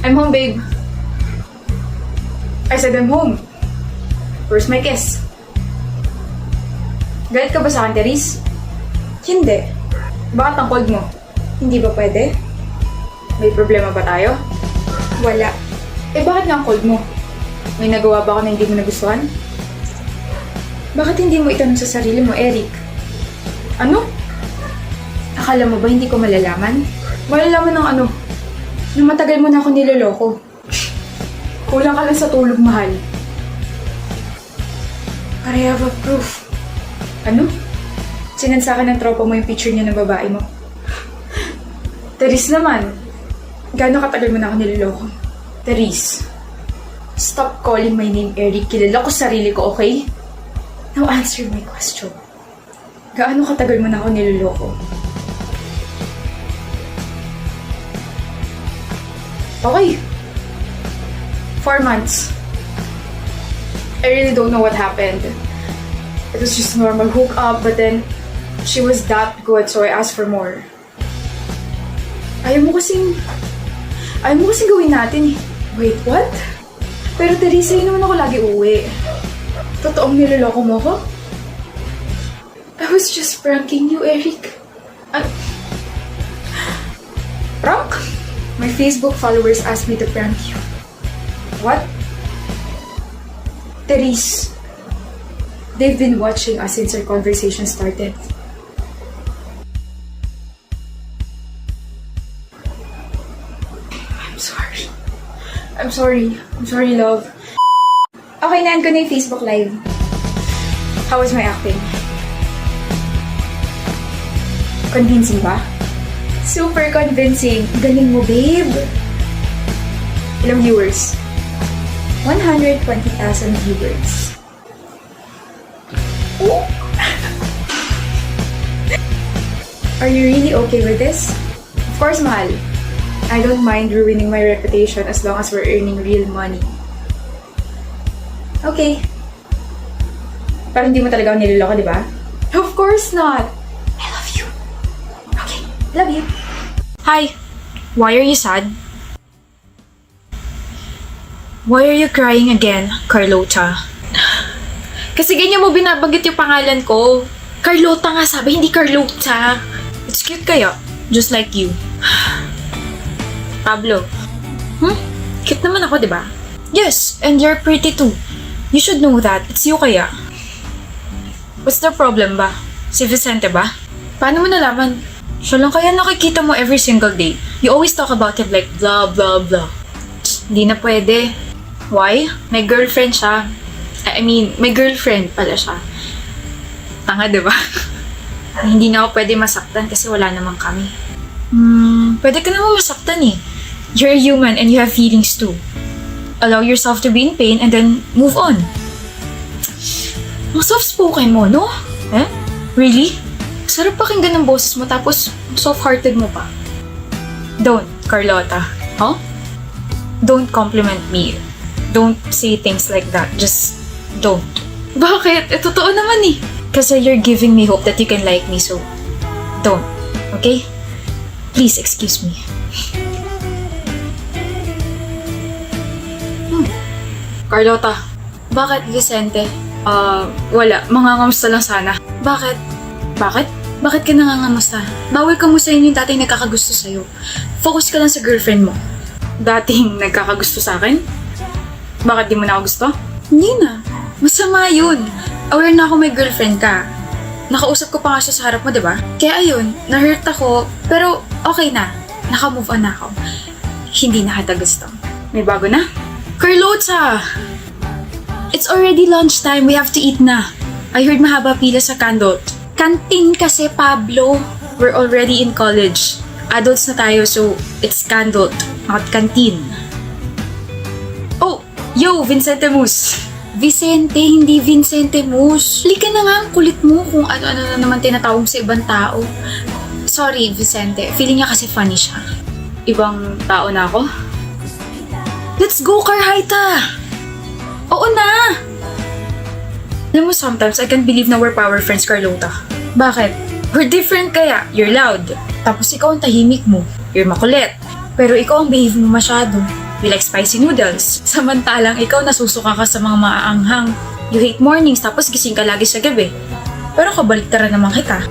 I'm home, babe. I said I'm home. Where's my kiss? Galit ka ba sa akin, Therese? Hindi. Bakit ang cold mo? Hindi ba pwede? May problema ba tayo? Wala. Eh bakit nga ang cold mo? May nagawa ba ako na hindi mo nagustuhan? Bakit hindi mo itanong sa sarili mo, Eric? Ano? Akala mo ba hindi ko malalaman? Malalaman ng ano? Na matagal mo na ako niloloko. Kulang ka lang sa tulog, mahal. But I have a proof. Ano? Sinansa ka ng tropa mo yung picture niya ng babae mo. Therese naman. Gaano katagal mo na ako niloloko? Therese. Stop calling my name, Eric. Kilala ko sarili ko, okay? Now answer my question. Gaano katagal mo na ako niloloko? Okay. 4 months. I really don't know what happened. It was just normal hookup, but then she was that good, so I asked for more. Ayaw mo kasing gawin natin eh. Wait, what? Pero Teresa, yun naman ako lagi uwi. Totoong niloloko mo ko? I was just pranking you, Eric. Prank? My Facebook followers asked me to prank you. What? Therese, they've been watching us since our conversation started. I'm sorry, love. Okay, naan ko na yung Facebook Live. How was my acting? Convincing ba? Super convincing. Galing mo, babe. Ilang viewers? 120,000 viewers. Oh. Are you really okay with this? Of course, mahal. I don't mind ruining my reputation as long as we're earning real money. Okay. Pero hindi mo talaga ako niloloko, di ba? Of course not. I love you. Okay, love you. Hi. Why are you sad? Why are you crying again, Carlota? Kasi ganyan mo binabanggit yung pangalan ko. Carlota nga sabi, hindi Carlota. It's cute kaya. Just like you. Pablo. Cute naman ako, di ba? Yes, and you're pretty too. You should know that. It's you kaya. What's the problem ba? Si Vicente ba? Paano mo nalaman? Siya lang kaya nakikita mo every single day. You always talk about him like blah blah blah. Hindi na pwede. Why? May girlfriend siya. I mean, may girlfriend pala siya. Tanga, di ba? Hindi na ako pwede masaktan kasi wala naman kami. Pwede ka naman masaktan eh. You're human and you have feelings too. Allow yourself to be in pain and then move on. Ang soft-spoken mo, no? Eh? Really? Sarap pakinggan ng boses mo tapos soft-hearted mo pa. Don't, Carlota. Huh? Don't compliment me. Don't say things like that. Just don't. Bakit? Totoo naman eh. Kasi you're giving me hope that you can like me, so don't. Okay? Please excuse me. Carlota, bakit Vicente? Wala. Mangangamusta lang sana. Bakit? Bakit? Bakit ka nangangamusta? Bawal kamustahin yung dating nagkakagusto sa'yo. Focus ka lang sa girlfriend mo. Dating nagkakagusto sa akin? Bakit di mo na ako gusto? Hindi na. Masama yun. Aware na ako may girlfriend ka. Nakausap ko pa nga siya sa harap mo, diba? Kaya ayun, na-hurt ako. Pero okay na. Naka-move on na ako. Hindi na kita gusto. May bago na? Carlota! It's already lunchtime. We have to eat na. I heard mahaba pila sa Candot. Canteen kasi, Pablo. We're already in college. Adults na tayo, so it's Candot, not canteen. Oh! Yo, Vicente Mus! Vicente, hindi Vincente Mus. Lika na nga ang kulit mo kung ano-ano na naman tinatawag sa ibang tao. Sorry, Vicente. Feeling niya kasi funny siya. Ibang tao na ako? Let's go, Carhaita! Oo na! Alam mo, sometimes I can't believe na we're power friends, Carlota. Bakit? We're different kaya. You're loud. Tapos ikaw ang tahimik mo. You're makulit. Pero ikaw ang behave mo masyado. You like spicy noodles. Samantalang ikaw nasusuka ka sa mga maaanghang. You hate mornings tapos gising ka lagi sa gabi. Pero kabaliktaran naman kita.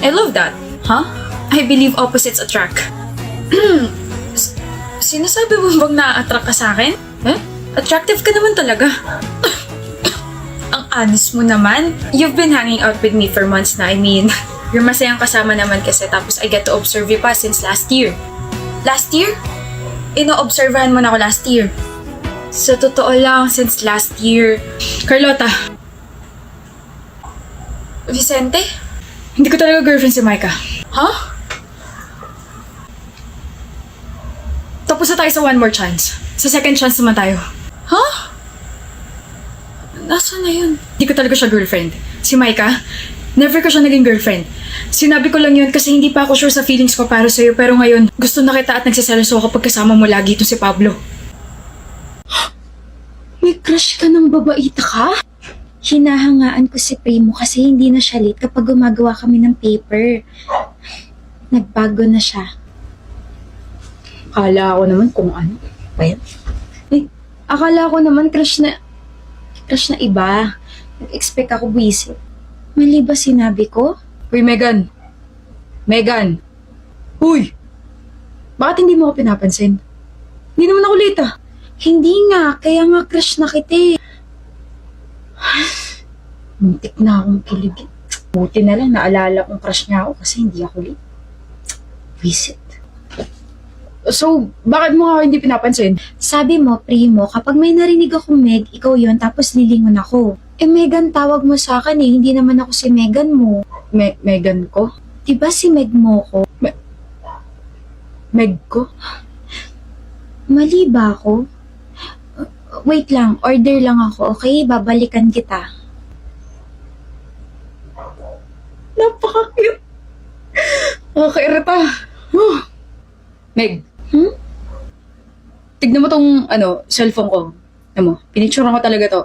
I love that. Huh? I believe opposites attract. Sinasabi mo bang na-attract ka sa akin? Attractive ka naman talaga. Ang honest mo naman. You've been hanging out with me for months na, you're masayang kasama naman kasi tapos I get to observe you pa since last year. Last year? Ino-observahan mo na ako last year. Sa totoo lang, since last year. Carlota. Vicente? Hindi ko talaga girlfriend si Micah. Huh? Tapos na tayo sa one more chance. Sa second chance naman tayo. Huh? Nasaan na yun? Hindi ko talaga siya girlfriend. Si Micah, never ko siya naging girlfriend. Sinabi ko lang yun kasi hindi pa ako sure sa feelings ko para sa'yo. Pero ngayon, gusto na kita at nagsiselos ako kapag kasama mo lagi ito si Pablo. May crush ka ng babaita ka? Hinahangaan ko si Primo kasi hindi na siya late kapag gumagawa kami ng paper. Nagbago na siya. Akala ko naman kung ano. Well, akala ko naman crush na iba. Nag-expect ako buwisit. Mali ba sinabi ko? Uy, Megan. Megan. Uy! Bakit hindi mo ako pinapansin? Hindi naman ako late ah. Hindi nga, kaya nga crush na kita eh. Muntik na akong kilig. Buti na lang naalala kong crush niya ako kasi hindi ako late. Buwisit. So, bakit mo ako hindi pinapansin? Sabi mo, Primo, kapag may narinig akong Meg, ikaw yon tapos lilingon ako. Megan tawag mo sa akin eh, hindi naman ako si Megan mo. Megan ko? Diba si Meg mo ko? Meg ko? Mali ba ako? Wait lang, order lang ako, okay? Babalikan kita. Napaka-cute. Nakakairita. Meg. Tignan mo tong, cellphone ko. Pinicturean ko talaga to.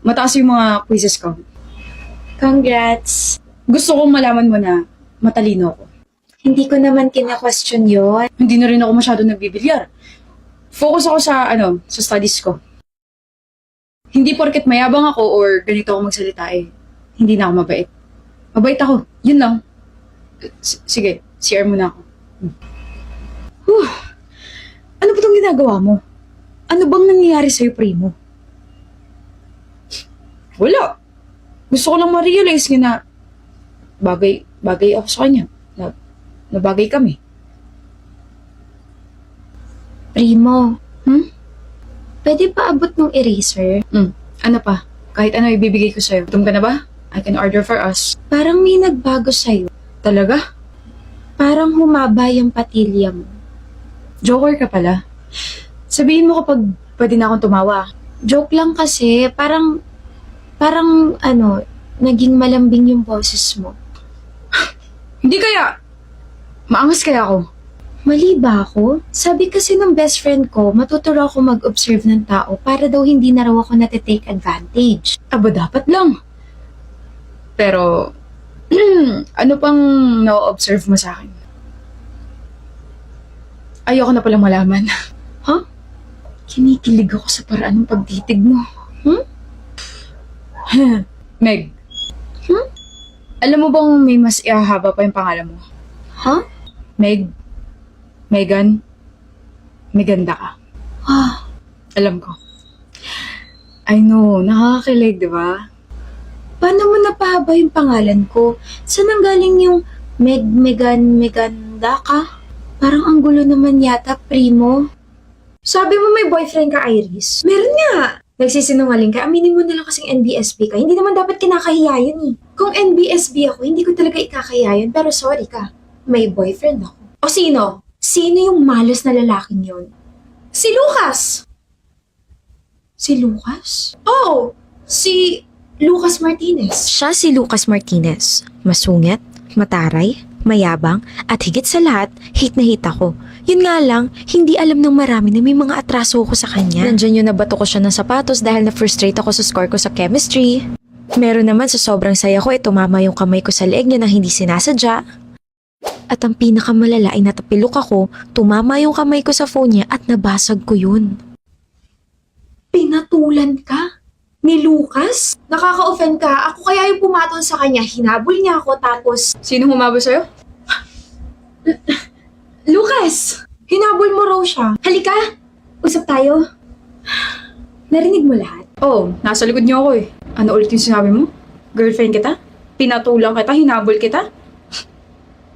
Mataas yung mga quizzes ko. Congrats! Gusto kong malaman mo na matalino ako. Hindi ko naman kina-question yun. Hindi na rin ako masyado nagbibilyar. Focus ako sa studies ko. Hindi porket mayabang ako or ganito ako magsalita hindi na ako mabait. Mabait ako. Yun lang. Sige, CR muna ako. Ano ba itong ginagawa mo? Ano bang nangyayari sa'yo, Primo? Wala. Gusto ko lang ma-realize na bagay ako sa kanya. Na bagay kami. Primo, pwede pa abot ng eraser? Ano pa? Kahit ano ibibigay ko sa'yo. Gutom ka na ba? I can order for us. Parang may nagbago sa'yo. Talaga? Parang humaba yung patilya mo. Joker ka pala. Sabihin mo kapag pwede na akong tumawa. Joke lang kasi, parang naging malambing yung boses mo. Hindi kaya. Maangas kaya ako. Mali ba ako? Sabi kasi ng best friend ko, matuturo ako mag-observe ng tao para daw hindi na raw ako natitake advantage. Aba, dapat lang. Pero, ano pang na-observe mo sa akin? Ayoko na palang malaman. Huh? Kinikilig ako sa paraan ng pagtitig mo. Meg. Alam mo bang may mas ihahaba pa yung pangalan mo? Huh? Meg. Megan. Meganda ka. Alam ko. I know, nakakakilig, di ba? Paano mo napahaba yung pangalan ko? Saan ang galing yung Meganda ka? Parang ang gulo naman yata, Primo. Sabi mo may boyfriend ka, Iris? Meron nga. Nagsisinungaling ka, aminin mo na lang kasing NBSB ka. Hindi naman dapat kinakahiya yun eh. Kung NBSB ako, hindi ko talaga ikakahiya yun. Pero sorry ka, may boyfriend ako. O sino? Sino yung malos na lalaking yun? Si Lucas! Si Lucas? Oo! Si Lucas Martinez. Siya si Lucas Martinez. Masungit, mataray, mayabang, at higit sa lahat, hate na hate ako. Yun nga lang, hindi alam ng marami na may mga atraso ko sa kanya. Nandyan yung nabato ko siya ng sapatos dahil na-frustrate ako sa score ko sa chemistry. Meron naman sa sobrang saya ko, tumama yung kamay ko sa leeg niya nang hindi sinasadya. At ang pinakamalala ay natapilok ako, tumama yung kamay ko sa phone niya at nabasag ko yun. Pinatulan ka? Ni Lucas? Nakaka-offend ka. Ako kaya yung pumatol sa kanya. Hinabol niya ako tapos... Sino humabol sa'yo? Lucas! Hinabol mo raw siya. Halika! Usap tayo. Narinig mo lahat? Oh, nasa likod niyo ako eh. Ano ulit yung sinabi mo? Girlfriend kita? Pinatulang kita? Hinabol kita?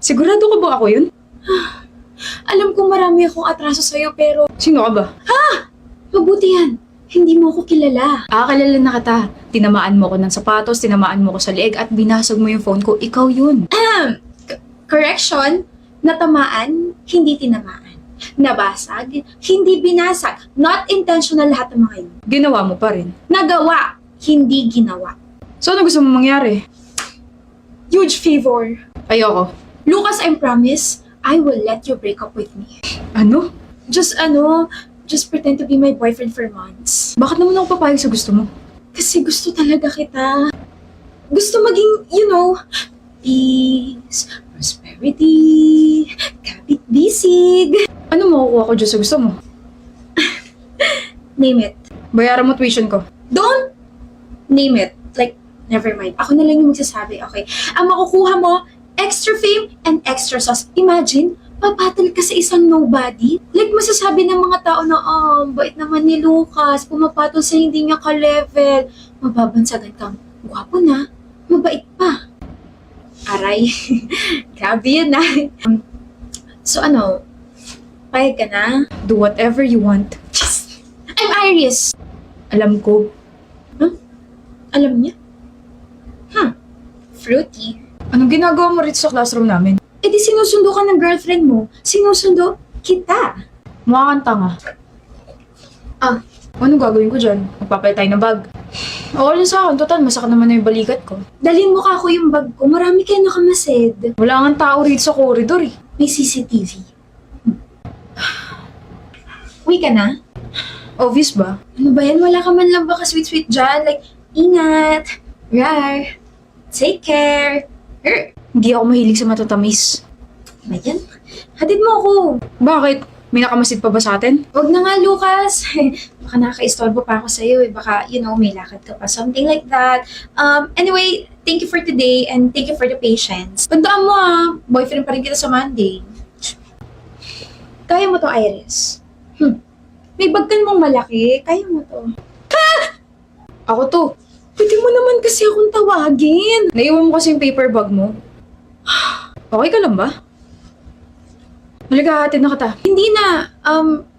Sigurado ka ba ako yun? Alam kong marami akong atraso sa'yo pero... Sino ka ba? Mabuti yan. Hindi mo ako kilala. Kilala na kita. Tinamaan mo ko ng sapatos, tinamaan mo ko sa leeg at binasag mo yung phone ko. Ikaw yun. Correction, natamaan, hindi tinamaan. Nabasag, hindi binasag. Not intentional lahat ng mga yun. Ginawa mo pa rin. Nagawa, hindi ginawa. So ano gusto mo mangyari? Huge favor. Ayoko. Lucas, I promise, I will let you break up with me. Ano? Just pretend to be my boyfriend for months. Bakit naman ako papayag sa gusto mo? Kasi gusto talaga kita. Gusto maging, peace, prosperity, kapit-bisig. Ano makukuha ko dyan sa gusto mo? Name it. Bayaran mo tuition ko. Don't name it. Like, never mind. Ako na lang yung magsasabi, okay? Ang makukuha mo, extra fame and extra sauce. Imagine, papatol ka sa isang nobody. Like, masasabi ng mga tao na, bait naman ni Lucas, pumapatol sa hindi niya ka-level. Mababansagan kang, gwapo na, mabait pa. Aray, grabe yun na. So payag ka na? Do whatever you want. I'm Iris. Alam ko. Alam niya? Fruity. Anong ginagawa mo rito sa classroom namin? Eh di sinusundo ka ng girlfriend mo. Sinusundo kita. Mukha kang tanga. Anong gagawin ko dyan? Magpapalit tayo ng bag. Okay lang sa akin. Total, masakit naman na yung balikat ko. Dalhin mo ka ako yung bag ko. Marami kayo nakamasid. Wala kang tao rito sa corridor eh. May CCTV. Uwi ka na? Obvious ba? Ano ba yan? Wala ka man lang ba ka-sweet-sweet dyan? Like, ingat. Rar. Take care. Hindi ako mahilig sa matatamis. Ano yan? Hatid mo ako. Bakit? May nakamasid pa ba sa atin? Wag na nga, Lucas. Baka nakaka-istorbo pa ako sa'yo. Baka, may lakad ka pa. Something like that. Anyway, thank you for today and thank you for the patience. Tandaan mo boyfriend pa rin kita sa Monday. Kaya mo to, Iris. May bagkan mong malaki. Kaya mo to. Ako to. Pwede mo naman kasi akong tawagin. Naiwan mo kasi yung paper bag mo. Okay ka lang ba? Halika, hatid na kita. Hindi na.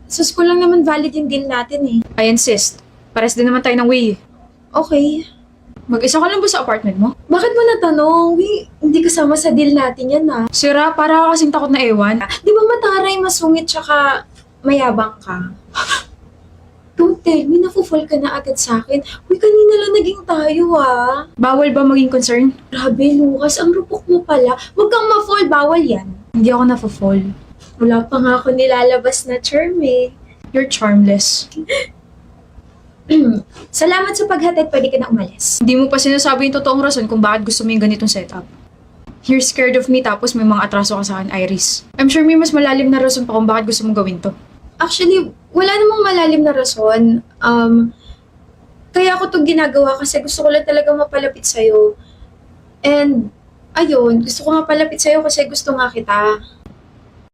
Sa school lang naman valid yung deal natin eh. I insist. Pares din naman tayo ng way. Okay. Mag-isa ka lang ba sa apartment mo? Bakit mo natanong? Hindi kasama sa deal natin yan Sira, para ka kasing takot na ewan. Di ba mataray, masungit, tsaka mayabang ka? Don't tell me, nafu-fall ka na agad sa akin. Uy, kanina lang naging tayo Bawal ba maging concern? Grabe, Lucas, ang rupok mo pala. Huwag kang ma-fall, bawal yan. Hindi ako nafo-fall. Wala pa nga ako nilalabas na charm eh. You're charmless. Salamat sa paghatid, pwede ka na umalis. Hindi mo pa sinasabi yung totoong rason kung bakit gusto mo yung ganitong setup. You're scared of me tapos may mga atraso ka sa akin, Iris. I'm sure may mas malalim na rason pa kung bakit gusto mong gawin to. Actually, wala namang malalim na rason. Kaya ako to ginagawa kasi gusto ko lang talaga mapalapit sa'yo. And, ayun, gusto ko mapalapit sa'yo kasi gusto nga kita.